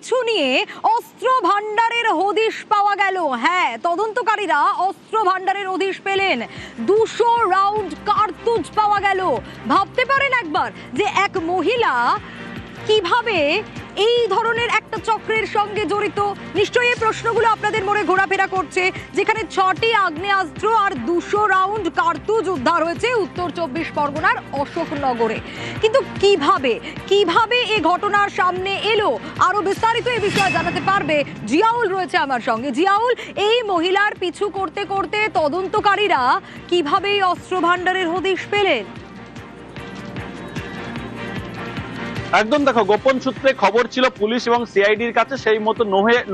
পিছু নিয়ে অস্ত্র ভান্ডারের হদিশ পাওয়া গেল। হ্যাঁ, তদন্তকারীরা অস্ত্র ভান্ডারের হদিশ পেলেন। 200 রাউন্ড কার্তুজ পাওয়া গেল। ভাবতে পারেন একবার যে এক মহিলা কিভাবে এই ধরনের একটা চক্রের সঙ্গে জড়িত। নিশ্চয়ই এই প্রশ্নগুলো আপনাদের মনে ঘোরাফেরা করছে, যেখানে 6টি আগ্নেয়াস্ত্র আর 200 রাউন্ড কার্তুজ উদ্ধার হয়েছে উত্তর 24 পরগনার অশোকনগরে। কিন্তু কিভাবে এই ঘটনার সামনে এলো, আরো বিস্তারিত এই বিষয়ে জানাতে পারবে জিয়াউল রয়েছে আমার সঙ্গে। জিয়াউল, এই মহিলার পিছু করতে করতে তদন্তকারীরা কিভাবে এই অস্ত্র ভান্ডারের হদিশ পেলেন? একদম দেখো, গোপন সূত্রে খবর ছিল পুলিশ এবং সিআইডির কাছে, সেই মতো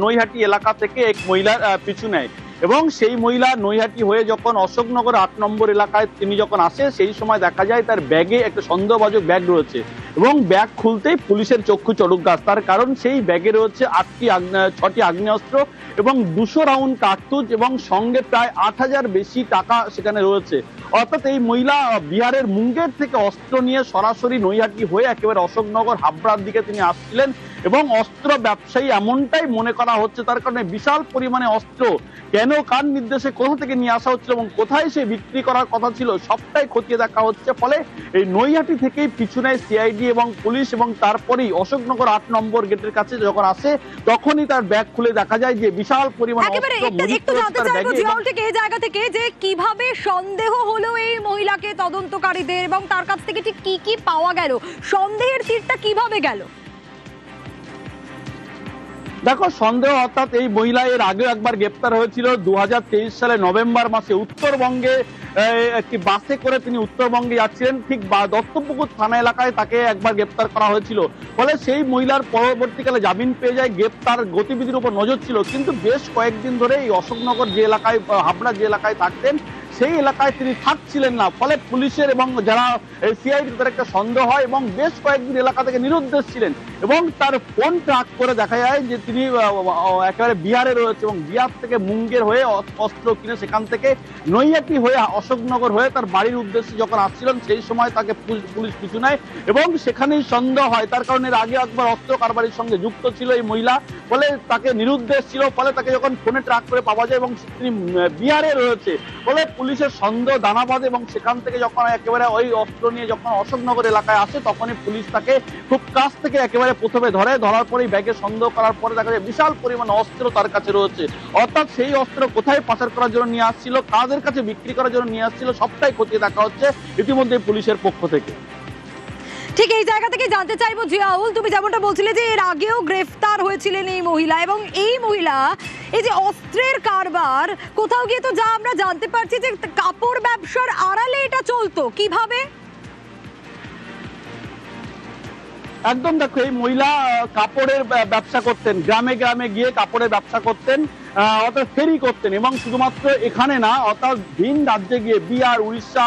নৈহাটি এলাকা থেকে এক মহিলার পিছু নেয় এবং সেই মহিলা নৈহাটি হয়ে যখন অশোকনগর 8 নম্বর এলাকায় তিনি যখন আসে, সেই সময় দেখা যায় তার ব্যাগে একটা সন্দেহভাজন ব্যাগ রয়েছে এবং ব্যাগ খুলতেই পুলিশের চক্ষু চড়ক গাছ। তার কারণ সেই ব্যাগে রয়েছে 6টি আগ্নেয়াস্ত্র এবং 200 রাউন্ড কার্তুজ এবং সঙ্গে প্রায় 8,000 বেশি টাকা সেখানে রয়েছে। অর্থাৎ এই মহিলা বিহারের মুঙ্গের থেকে অস্ত্র নিয়ে সরাসরি নৈহাটি হয়ে একেবারে অশোকনগর হাবড়ার দিকে তিনি আসছিলেন এবং অস্ত্র ব্যবসায়ী এমনটাই মনে করা হচ্ছে। তার কারণে বিশাল পরিমাণে অস্ত্র কেন, কার নির্দেশে, কোথা থেকে নিয়ে আসা হচ্ছিল এবং কোথায় সে বিক্রি করার কথা ছিল, সবটাই খতিয়ে দেখা হচ্ছে। ফলে এই নৈহাটি থেকেই পিছু নেয় সিআইডি এবং পুলিশ এবং তারপরেই অশোকনগর 8 নম্বর গেটের কাছে যখন আসে, তখনই তার ব্যাগ খুলে দেখা যায় যে বিশাল পরিমাণে অস্ত্র মজুত রয়েছে তার ব্যাগে। জিয়াউল, ঠিক এই জায়গা থেকে যে কিভাবে সন্দেহ হলো এই মহিলাকে তদন্তকারীদের এবং তার কাছ থেকে ঠিক কি পাওয়া গেল, সন্দেহের তীরটা কিভাবে গেল? দেখো, সন্দেহ অর্থাৎ এই মহিলা এর আগে একবার গ্রেপ্তার হয়েছিল 2023 সালে নভেম্বর মাসে উত্তরবঙ্গে। একটি বাসে করে তিনি উত্তরবঙ্গে যাচ্ছিলেন, ঠিক দত্তপুকুর থানা এলাকায় তাকে একবার গ্রেপ্তার করা হয়েছিল। ফলে সেই মহিলার পরবর্তীকালে জামিন পেয়ে যায়। গ্রেপ্তার গতিবিধির উপর নজর ছিল, কিন্তু বেশ কয়েকদিন ধরে এই অশোকনগর যে এলাকায়, হাবড়া যে এলাকায় থাকতেন, সেই এলাকায় তিনি থাকছিলেন না। ফলে পুলিশের এবং যারা সিআইডি তাদের একটা সন্দেহ হয় এবং বেশ কয়েকদিন এলাকা থেকে নিরুদ্দেশ ছিলেন এবং তার ফোন ট্র্যাক করে দেখা যায় যে তিনি একেবারে বিহারে রয়েছে এবং বিহার থেকে মুঙ্গের হয়ে অস্ত্র কিনে সেখান থেকে নৈহাটি হয়ে অশোকনগর হয়ে তার বাড়ির উদ্দেশ্যে যখন আসছিলেন, সেই সময় তাকে পুলিশ পিছু নেয় এবং সেখানেই সন্দেহ হয়। তার কারণে এর আগে একবার অস্ত্র কারবারির সঙ্গে যুক্ত ছিল এই মহিলা, ফলে তাকে নিরুদ্দেশ ছিল। ফলে তাকে যখন ফোনে ট্র্যাক করে পাওয়া যায় এবং তিনি বিহারে রয়েছে, ফলে পুলিশের সন্দেহ দানা বাঁধে এবং সেখান থেকে যখন একেবারে ওই অস্ত্র নিয়ে যখন অশোকনগর এলাকায় আসে, তখনই পুলিশ তাকে খুব কাছ থেকে একেবারে প্রথমে ধরার পরেই ব্যাগে সন্দেহ করার পরে দেখা যায় বিশাল পরিমাণ অস্ত্র তার কাছে রয়েছে। অর্থাৎ সেই অস্ত্র কোথায় পাচার করার জন্য নিয়ে আসছিল, কাদের কাছে বিক্রি করার জন্য নিয়ে আসছিল, সবটাই খতিয়ে দেখা হচ্ছে ইতিমধ্যে পুলিশের পক্ষ থেকে। ঠিক এই জায়গা থেকে জানতে চাইবো জিয়াউল, তুমি যেমনটা বলছিলে যে এর আগেও গ্রেফতার হয়েছিলেন এই মহিলা, এবং এই মহিলা এই যে অস্ত্রের কারবার, কোথাও গিয়ে তো যা আমরা জানতে পারছি যে কাপড় ব্যবসার আড়ালে এটা চলতো, কিভাবে? একদম দেখো, এই মহিলা কাপড়ের ব্যবসা করতেন, গ্রামে গ্রামে গিয়ে কাপড়ের ব্যবসা করতেন, অর্থাৎ ফেরি করতেন এবং শুধুমাত্র এখানে না, অর্থাৎ ভিন রাজ্যে গিয়ে বিহার, উড়িষ্যা,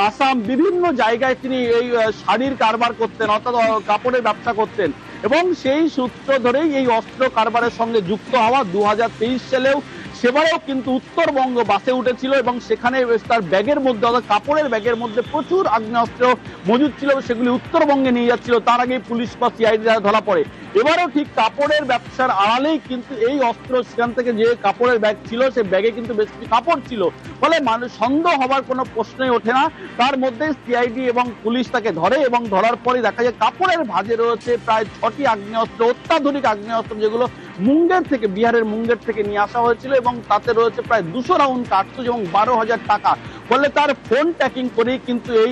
আসাম, বিভিন্ন জায়গায় তিনি এই শাড়ির কারবার করতেন, অর্থাৎ কাপড়ের ব্যবসা করতেন এবং সেই সূত্র ধরেই এই অস্ত্র কারবারের সঙ্গে যুক্ত হওয়া। 2023 সালেও সেবারেও কিন্তু উত্তরবঙ্গ বাসে উঠেছিল এবং সেখানে তার ব্যাগের মধ্যে, অর্থাৎ কাপড়ের ব্যাগের মধ্যে প্রচুর আগ্নেয়াস্ত্র মজুদ ছিল, সেগুলি উত্তরবঙ্গে নিয়ে যাচ্ছিল। তার আগেই পুলিশ বা সিআইডি ধরা পড়ে। এবারও ঠিক কাপড়ের ব্যবসার আড়ালেই কিন্তু এই অস্ত্র, সেখান থেকে যে কাপড়ের ব্যাগ ছিল, সেই ব্যাগে কিন্তু বেশ কিছু কাপড় ছিল। ফলে মানুষ সন্দেহ হবার কোনো প্রশ্নই ওঠে না। তার মধ্যে সিআইডি এবং পুলিশ তাকে ধরে এবং ধরার পরে দেখা যায় কাপড়ের ভাঁজে রয়েছে প্রায় 6টি আগ্নেয়াস্ত্র, অত্যাধুনিক আগ্নেয়াস্ত্র, যেগুলো মুঙ্গের থেকে, বিহারের মুঙ্গের থেকে নিয়ে আসা হয়েছিল এবং তাতে রয়েছে প্রায় 200 রাউন্ড কার্তুজ এবং 12,000 টাকা। ফলে তার ফোন ট্র্যাকিং করেই কিন্তু এই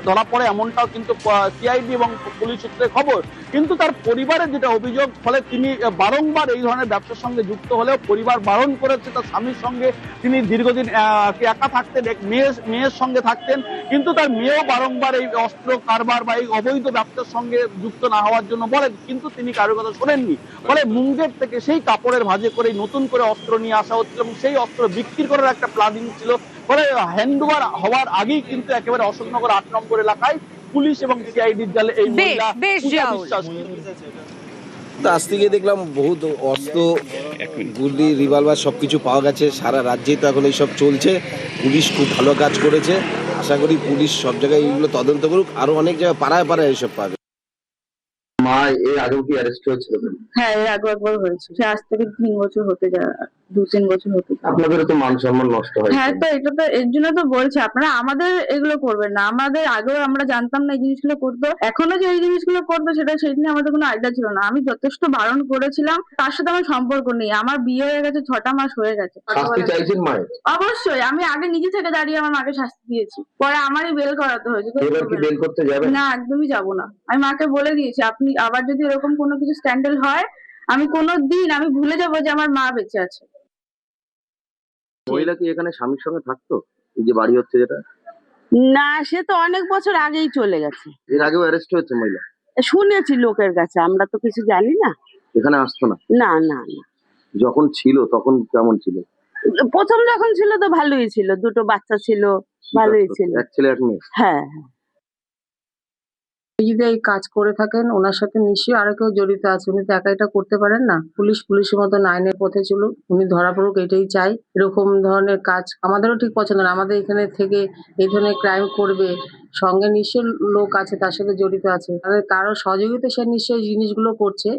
ধরা পড়ে, এমনটাও কিন্তু সিআইডি এবং পুলিশ সূত্রে খবর। কিন্তু তার পরিবারের যেটা অভিযোগ, ফলে তিনি বারংবার এই ধরনের ব্যবসার সঙ্গে যুক্ত হলেও পরিবার বারণ করেছে। তার স্বামীর সঙ্গে তিনি দীর্ঘদিন একা থাকতেন, এক মেয়ের সঙ্গে থাকতেন, কিন্তু তার মেয়েও বারংবার এই অস্ত্র কারবার বা এই অবৈধ ব্যবসার সঙ্গে যুক্ত না হওয়ার জন্য বলেন, কিন্তু তিনি কারোর কথা শোনেননি। ফলে মুঙ্গের থেকে সেই কাপড়ের ভাঁজে করে নতুন করে অস্ত্র নিয়ে আসা হচ্ছিল এবং সেই অস্ত্র বিক্রি করার একটা প্ল্যানিং ছিল। ফলে হ্যান্ডওভার হওয়ার আগেই কিন্তু একেবারে অশোকনগর 8 নম্বর এলাকায় পুলিশ এবং সিআইডির জালে এই মহিলা বিশ্বাস। আজ থেকে দেখলাম বহুত অস্ত্র, গুলি, রিভলভার সবকিছু পাওয়া গেছে। সারা রাজ্যেই তো এখন এইসব চলছে। পুলিশ খুব ভালো কাজ করেছে। আশা করি পুলিশ সব জায়গায় এইগুলো তদন্ত করুক, আরো অনেক জায়গায় পাড়ায় পাড়ায় এইসব পাবে। মা এর আগেও কি অ্যারেস্ট হয়েছিল? হ্যাঁ, এর আগেও একবার হয়েছে। সে আজ থেকে 3 বছর হতে যায়, 2-3 বছর হতে যায়। আপনাদেরও তো মান সম্মান নষ্ট হয়। হ্যাঁ, তো এটা তো এর জন্য তো বলছি আপনারা আমাদের এগুলো করবেন না। আমাদের আগেও আমরা জানতাম না এই জিনিসগুলো করতো। এখনো যে এই জিনিসগুলো করতো সেই নিয়ে আমাদের কোনো আইডিয়া ছিল না। আমি যথেষ্ট বারণ করেছিলাম। তার সাথে আমার সম্পর্ক নেই। আমার বিয়ে হয়ে গেছে, 6টা মাস হয়ে গেছে। শাস্তি চাইছেন মায়ের? অবশ্যই আমি আগে নিজে থেকে দাঁড়িয়ে আমার মাকে শাস্তি দিয়েছি। পরে আমারই বেল করাতে হয়েছে। তো এবার কি বেল করতে যাবেন? না, একদমই যাব না। আমি মাকে বলে দিয়েছি আপনি আবার যদি এরকম কোনো কিছু স্ক্যান্ডাল হয় আমি কোনোদিন আমি ভুলে যাবো যে আমার মা বেঁচে আছে। মহিলা কি এখানে স্বামীর সঙ্গে থাকতো? এই যে বাড়ি হচ্ছে যেটা, না, সে তো অনেক বছর আগেই চলে গেছে। এর আগেও অ্যারেস্ট হয়েছে মহিলা? শুনেছি লোকের কাছে, আমরা তো কিছু জানি না। এখানে আসতো না? না না না, যখন ছিল তখন কেমন ছিল? প্রথম যখন ছিল তো ভালোই ছিল, দুটো বাচ্চা ছিল, ভালোই ছিল। এক ছেলে এক মেয়ে? হ্যাঁ। যদি এই কাজ করে থাকেন ওনার সাথে নিশ্চয়ই আরো কেউ জড়িত আছে। উনি তো একা এটা করতে পারেন না। পুলিশের মতন আইনের পথে চলুক, উনি ধরা পড়ুক, এটাই চাই। এরকম ধরনের কাজ আমাদেরও ঠিক পছন্দ না। আমাদের এখানে থেকে এই ধরনের ক্রাইম করবে, সঙ্গে নিশ্চয়ই লোক আছে তার সাথে জড়িত আছে, তাদের কারো সহযোগিতা সে নিশ্চয়ই জিনিসগুলো করছে।